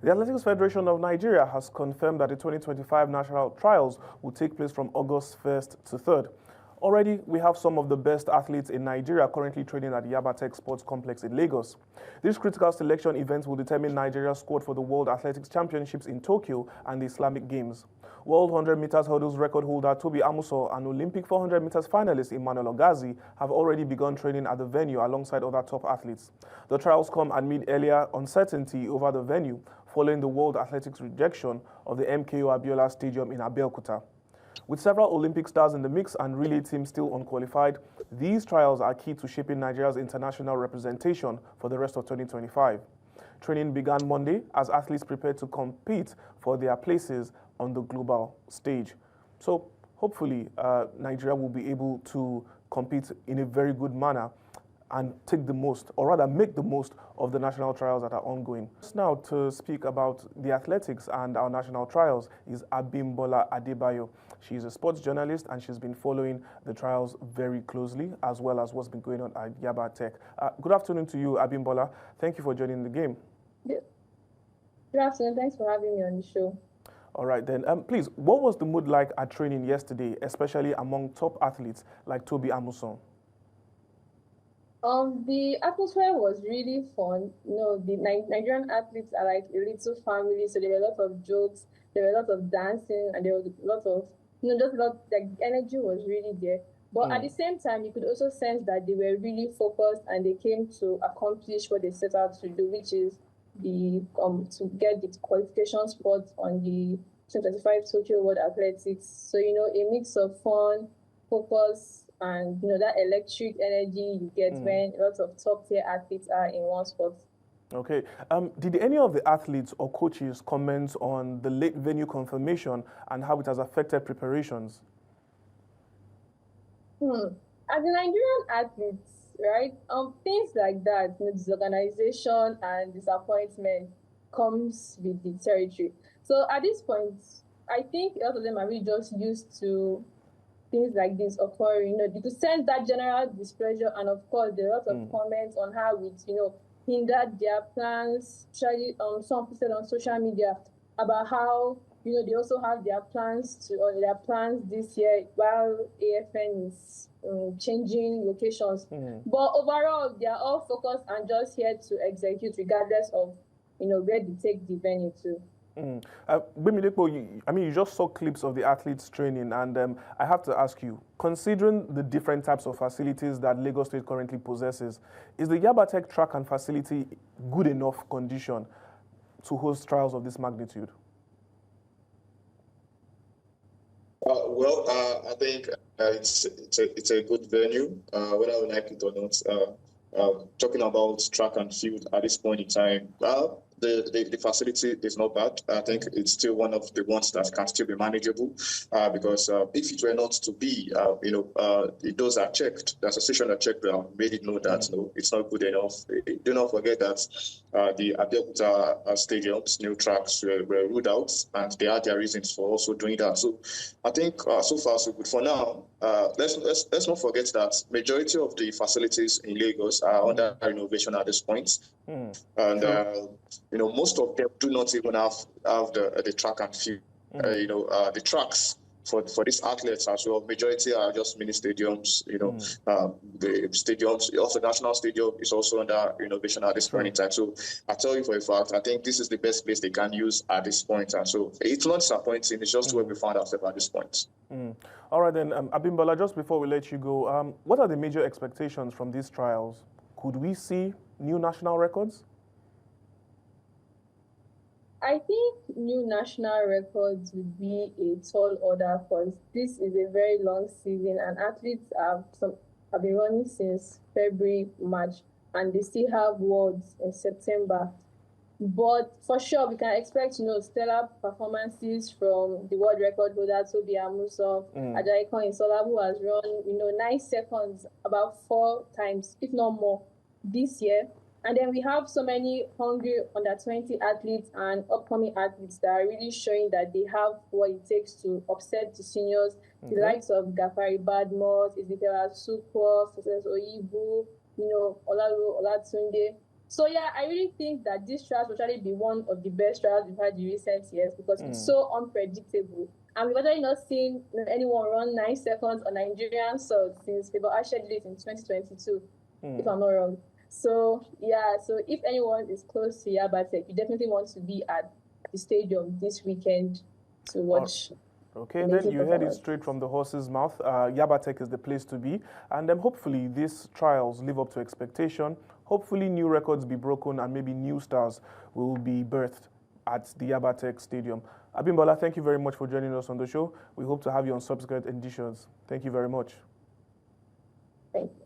The Athletics Federation of Nigeria has confirmed that the 2025 national trials will take place from August 1st to 3rd. Already, we have some of the best athletes in Nigeria currently training at Yabatech Sports Complex in Lagos. This critical selection event will determine Nigeria's squad for the World Athletics Championships in Tokyo and the Islamic Games. World 100 meters hurdles record holder Tobi Amusan and Olympic 400 meters finalist Emmanuel Ogazi have already begun training at the venue alongside other top athletes. The trials come amid earlier uncertainty over the venue following the World Athletics rejection of the MKO Abiola Stadium in Abeokuta. With several Olympic stars in the mix and relay teams still unqualified, these trials are key to shaping Nigeria's international representation for the rest of 2025. Training began Monday as athletes prepared to compete for their places on the global stage. So hopefully Nigeria will be able to compete in a very good manner and take the most, or rather make the most of the national trials that are ongoing. Just now to speak about the athletics and our national trials is Abimbola Adebayo. She's a sports journalist and she's been following the trials very closely as well as what's been going on at Yabatech. Good afternoon to you, Abimbola. Thank you for joining the game. Good afternoon. Thanks for having me on the show. All right then, please, what was the mood like at training yesterday, especially among top athletes like Tobi Amusan? The atmosphere was really fun. You know, the Nigerian athletes are like a little family, so there were a lot of jokes, there were a lot of dancing, and there was a lot of, just a lot, like, energy was really there. But at the same time, you could also sense that they were really focused and they came to accomplish what they set out to do, which is to get the qualification spot on the 2025 Tokyo World Athletics. So, a mix of fun, focus, and that electric energy you get when lots of top-tier athletes are in one spot. Okay. Did any of the athletes or coaches comment on the late venue confirmation and how it has affected preparations? As the Nigerian athletes, right, things like that, disorganization and disappointment comes with the territory. So at this point, I think a lot of them are really just used to things like this occurring. You could sense that general displeasure, and of course there are a lot of comments on how it hindered their plans, especially some people said on social media about how they also have their plans this year while AFN is changing locations. But overall they are all focused and just here to execute regardless of where they take the venue to. You just saw clips of the athletes training, and I have to ask you, considering the different types of facilities that Lagos State currently possesses, is the Yabatech track and facility good enough condition to host trials of this magnitude? I think it's a good venue, whether we like it or not. Talking about track and field at this point in time, the facility is not bad. I think it's still one of the ones that can still be manageable because if it were not to be, those are checked. The association that checked made it know that it's not good enough. Do not forget that the Abeokuta stadium's new tracks were ruled out, and they had their reasons for also doing that. So I think so far so good. For now, let's not forget that majority of the facilities in Lagos are under renovation at this point, and most of them do not even have the track and field. The tracks for these athletes as well. Majority are just mini stadiums. The stadiums, also National Stadium, is also under renovation at this point in time. So I tell you for a fact, I think this is the best place they can use at this point. And so it's not disappointing. It's just where we found ourselves at this point. All right then, Abimbola, just before we let you go, what are the major expectations from these trials? Could we see new national records? I think new national records would be a tall order because this is a very long season and athletes have been running since February, March, and they still have Worlds in September. But for sure, we can expect stellar performances from the world record holder Tobi Amusan, Ajayi Koinsola, who has run 9 seconds about 4 times, if not more, this year. And then we have so many hungry under-20 athletes and upcoming athletes that are really showing that they have what it takes to upset the seniors. The likes of Gafari Badmos, Ezekiel Asukwo, Success Oyibu, Olalo Olatunde. So yeah, I really think that this trials will actually be one of the best trials we've had in recent years because it's so unpredictable. And we've actually not seen anyone run 9 seconds on Nigerian soil since people actually did it in 2022, if I'm not wrong. So yeah, so if anyone is close to Yabatech, you definitely want to be at the stadium this weekend to watch. Okay, then you heard it straight from the horse's mouth. Yabatech is the place to be. And hopefully these trials live up to expectation. Hopefully new records be broken and maybe new stars will be birthed at the Yabatech Stadium. Abimbola, thank you very much for joining us on the show. We hope to have you on subsequent editions. Thank you very much. Thank you.